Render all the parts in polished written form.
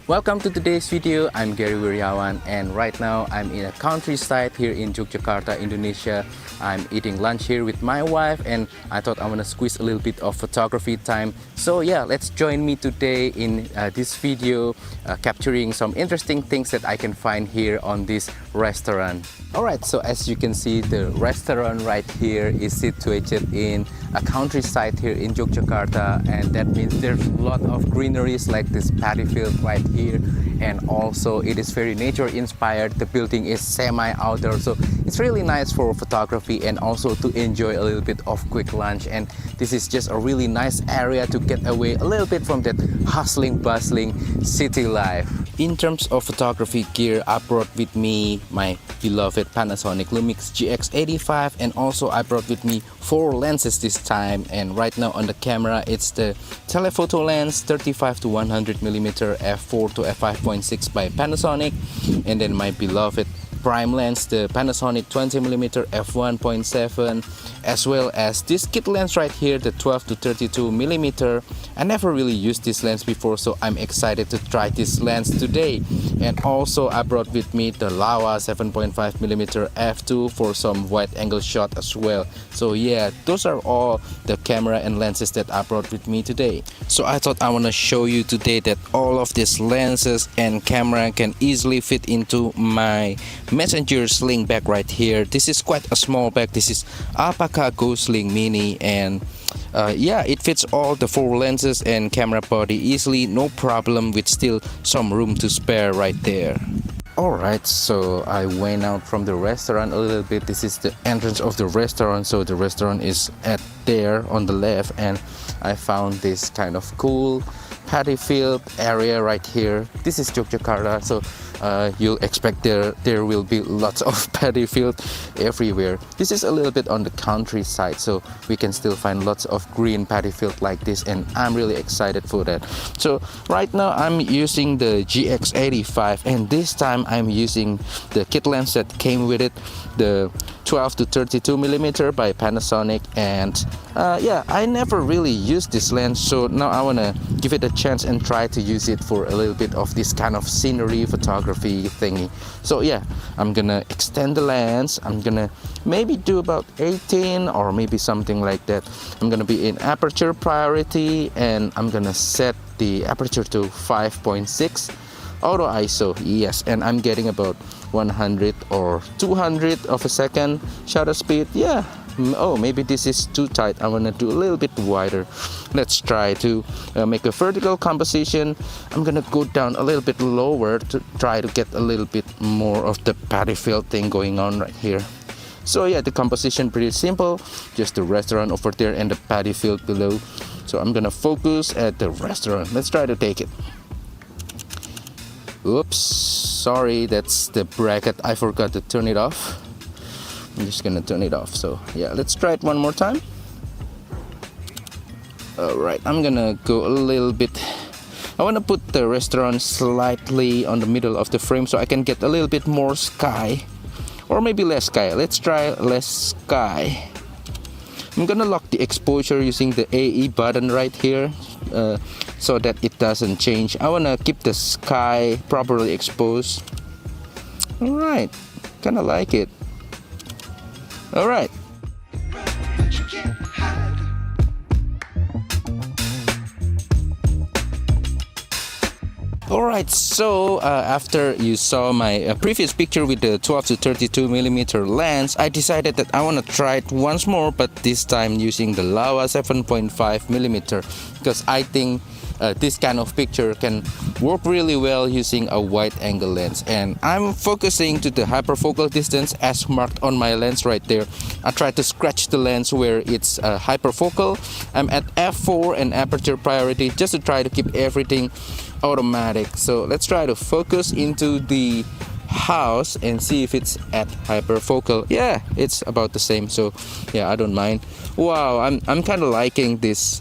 Welcome to today's video. I'm Gary Wiryawan and right now I'm in a countryside here in Yogyakarta, Indonesia. I'm eating lunch here with my wife and I thought I want to squeeze a little bit of photography time. So yeah, let's join me today in this video capturing some interesting things that I can find here on this restaurant. Alright, so as you can see, the restaurant right here is situated in a countryside here in Yogyakarta, and that means there's a lot of greeneries like this paddy field right here, and also it is very nature inspired. The building is semi-outdoor, so it's really nice for photography and also to enjoy a little bit of quick lunch. And this is just a really nice area to get away a little bit from that hustling, bustling city life. In terms of photography gear, I brought with me my beloved Panasonic Lumix GX85, and also I brought with me 4 lenses this time. And right now on the camera it's the telephoto lens 35-100mm f4 to f5.6 by Panasonic, and then my beloved prime lens, the Panasonic 20mm f1.7, as well as this kit lens right here, the 12-32mm. I never really used this lens before, so I'm excited to try this lens today. And also I brought with me the Laowa 7.5mm f2 for some wide angle shot as well. So yeah, those are all the camera and lenses that I brought with me today. So I thought I want to show you today that all of these lenses and camera can easily fit into my messenger sling bag right here. This is quite a small bag. This is Alpaca Go Sling Mini, and yeah, it fits all the 4 lenses and camera body easily, no problem, with still some room to spare right there. Alright, so I went out from the restaurant a little bit. This is the entrance of the restaurant, so the restaurant is at there on the left, and I found this kind of cool paddy field area right here. This is Yogyakarta, so you'll expect there will be lots of paddy field everywhere. This is a little bit on the countryside, so we can still find lots of green paddy field like this, and I'm really excited for that. So right now I'm using the GX85, and this time I'm using the kit lens that came with it, the 12-32mm by Panasonic. And yeah, I never really used this lens, so now I want to give it a chance and try to use it for a little bit of this kind of scenery photography thingy. So yeah, I'm gonna extend the lens. I'm gonna maybe do about 18 or maybe something like that. I'm gonna be in aperture priority, and I'm gonna set the aperture to 5.6 auto ISO. Yes, and I'm getting about 100 or 200 of a second shutter speed. Yeah, oh, maybe this is too tight. I want to do a little bit wider. Let's try to make a vertical composition. I'm gonna go down a little bit lower to try to get a little bit more of the paddy field thing going on right here. So yeah, the composition pretty simple, just the restaurant over there and the paddy field below. So I'm gonna focus at the restaurant. Let's try to take it. Oops, sorry, that's the bracket. I forgot to turn it off. I'm just gonna turn it off. So yeah, let's try it one more time. Alright, I'm gonna go a little bit. I want to put the restaurant slightly on the middle of the frame so I can get a little bit more sky, or maybe less sky. Let's try less sky. I'm gonna lock the exposure using the AE button right here, so that it doesn't change. I wanna keep the sky properly exposed. Alright, kinda like it. Alright. Alright, so after you saw my previous picture with the 12-32mm lens, I decided that I want to try it once more, but this time using the Laowa 7.5mm, because I think this kind of picture can work really well using a wide angle lens. And I'm focusing to the hyperfocal distance as marked on my lens right there. I try to scratch the lens where it's hyperfocal. I'm at f4 and aperture priority just to try to keep everything automatic. So let's try to focus into the house and see if it's at hyperfocal. Yeah, it's about the same, so yeah, I don't mind. Wow, I'm kind of liking this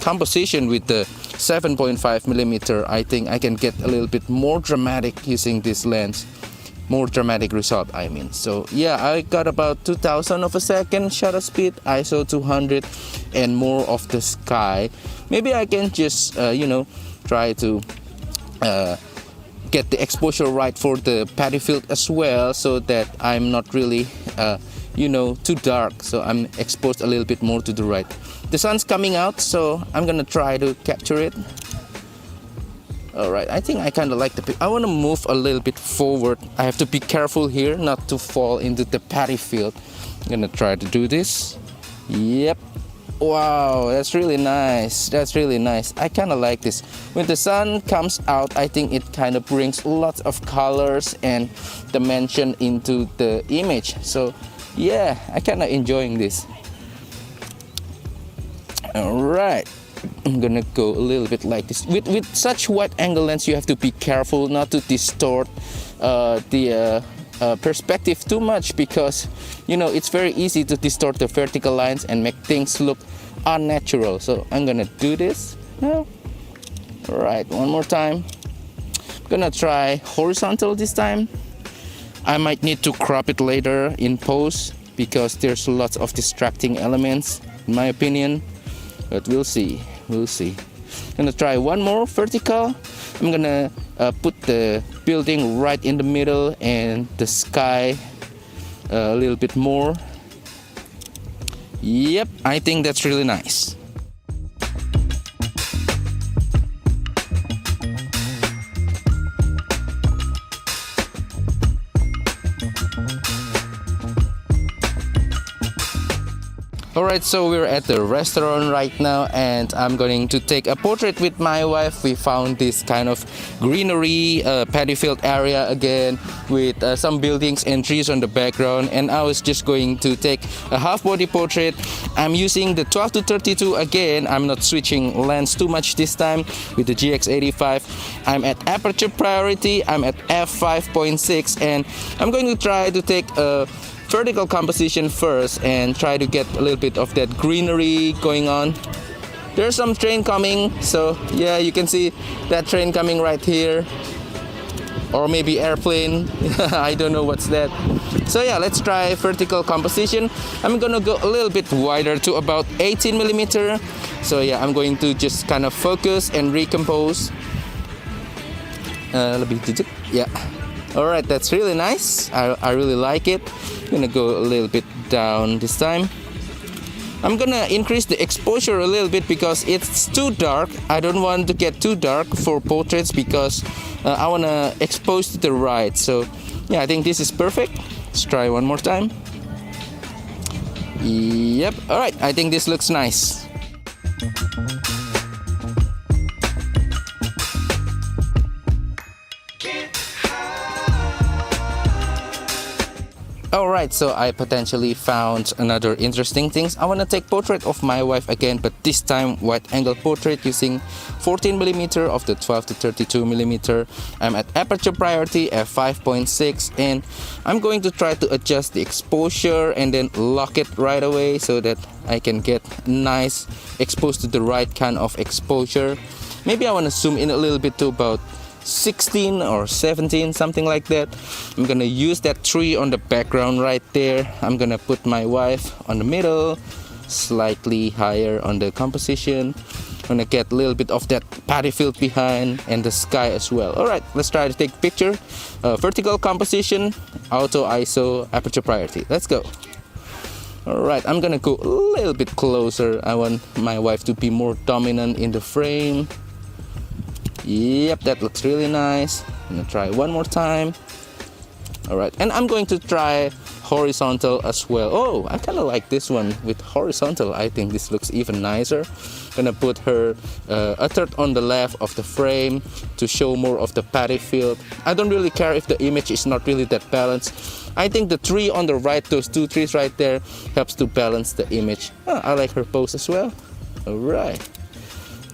composition with the 7.5mm. I think I can get a little bit more dramatic using this lens. More dramatic result, I mean. So yeah, I got about 2000 of a second shutter speed, ISO 200, and more of the sky. Maybe I can just you know, try to get the exposure right for the paddy field as well, so that I'm not really you know, too dark, so I'm exposed a little bit more to the right. The sun's coming out, so I'm gonna try to capture it. Alright, I think I kind of like the... I want to move a little bit forward. I have to be careful here not to fall into the paddy field. I'm gonna try to do this. Yep. Wow, that's really nice. That's really nice. I kind of like this. When the sun comes out, I think it kind of brings lots of colors and dimension into the image. So yeah, I kind of enjoying this. All right, I'm gonna go a little bit like this. With such wide angle lens, you have to be careful not to distort the perspective too much, because you know it's very easy to distort the vertical lines and make things look unnatural. So I'm gonna do this now. All right, one more time. I'm gonna try horizontal this time. I might need to crop it later in post because there's lots of distracting elements in my opinion, but we'll see. I'm gonna try one more vertical. I'm gonna put the building right in the middle and the sky a little bit more. Yep, I think that's really nice. Alright, so we're at the restaurant right now and I'm going to take a portrait with my wife. We found this kind of greenery paddy field area again with some buildings and trees on the background, and I was just going to take a half body portrait. I'm using the 12-32 again. I'm not switching lens too much this time with the GX85. I'm at aperture priority. I'm at f5.6 and I'm going to try to take a vertical composition first and try to get a little bit of that greenery going on. There's some train coming, so yeah, you can see that train coming right here, or maybe airplane. I don't know what's that. So yeah, let's try vertical composition. I'm gonna go a little bit wider to about 18mm. So yeah, I'm going to just kind of focus and recompose. Lebih dikit, yeah. Alright, that's really nice. I really like it. I'm gonna go a little bit down this time. I'm gonna increase the exposure a little bit because it's too dark. I don't want to get too dark for portraits because I wanna expose to the right. So yeah, I think this is perfect. Let's try one more time. Yep, alright, I think this looks nice. Alright, so I potentially found another interesting things. I want to take portrait of my wife again, but this time wide angle portrait using 14mm of the 12-32mm. I'm at aperture priority f5.6 and I'm going to try to adjust the exposure and then lock it right away so that I can get nice exposed to the right kind of exposure. Maybe I want to zoom in a little bit to about 16 or 17, something like that. I'm gonna use that tree on the background right there. I'm gonna put my wife on the middle, slightly higher on the composition. I'm gonna get a little bit of that paddy field behind and the sky as well. Alright, let's try to take a picture. Vertical composition, auto ISO, aperture priority. Let's go. Alright, I'm gonna go a little bit closer. I want my wife to be more dominant in the frame. Yep, that looks really nice. I'm gonna try one more time. Alright, and I'm going to try horizontal as well. Oh, I kind of like this one with horizontal. I think this looks even nicer. Gonna put her a third on the left of the frame to show more of the paddy field. I don't really care if the image is not really that balanced. I think the tree on the right, those two trees right there, helps to balance the image. Oh, I like her pose as well. Alright,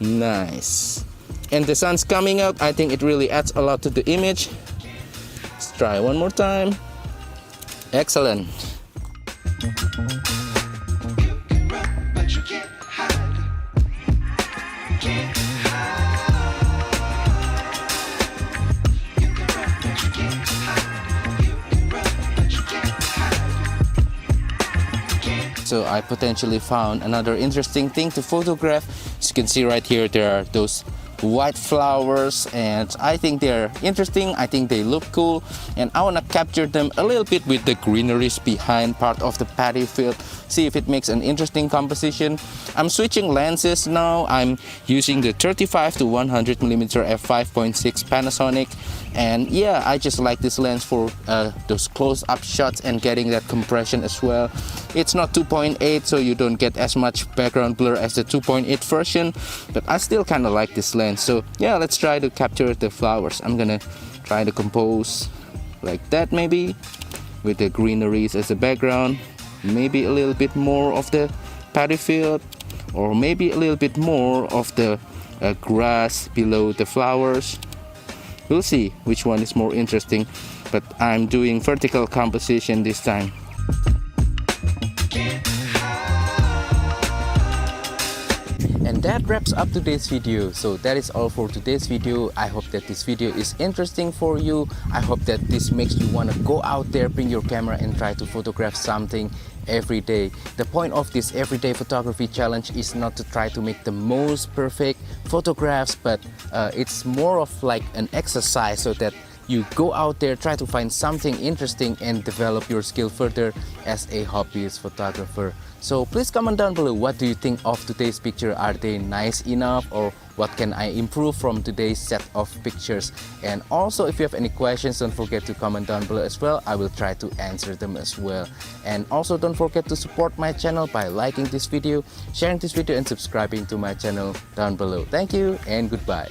nice. And the sun's coming out. I think it really adds a lot to the image. Let's try one more time. Excellent. So I potentially found another interesting thing to photograph. As you can see right here, there are those white flowers, and I think they're interesting. I think they look cool, and I want to capture them a little bit with the greeneries behind part of the paddy field, see if it makes an interesting composition. I'm switching lenses now. I'm using the 35 to 100mm f5.6 Panasonic, and yeah, I just like this lens for those close-up shots and getting that compression as well. It's not 2.8, so you don't get as much background blur as the 2.8 version, but I still kind of like this lens. So yeah, let's try to capture the flowers. I'm gonna try to compose like that, maybe with the greeneries as a background, maybe a little bit more of the paddy field, or maybe a little bit more of the grass below the flowers. We'll see which one is more interesting, but I'm doing vertical composition this time. And that wraps up today's video. So that is all for today's video. I hope that this video is interesting for you. I hope that this makes you want to go out there, bring your camera and try to photograph something every day. The point of this everyday photography challenge is not to try to make the most perfect photographs, but it's more of like an exercise so that you go out there, try to find something interesting and develop your skill further as a hobbyist photographer. So please comment down below, what do you think of today's picture? Are they nice enough, or what can I improve from today's set of pictures? And also, if you have any questions, don't forget to comment down below as well. I will try to answer them as well. And also don't forget to support my channel by liking this video, sharing this video and subscribing to my channel down below. Thank you and goodbye.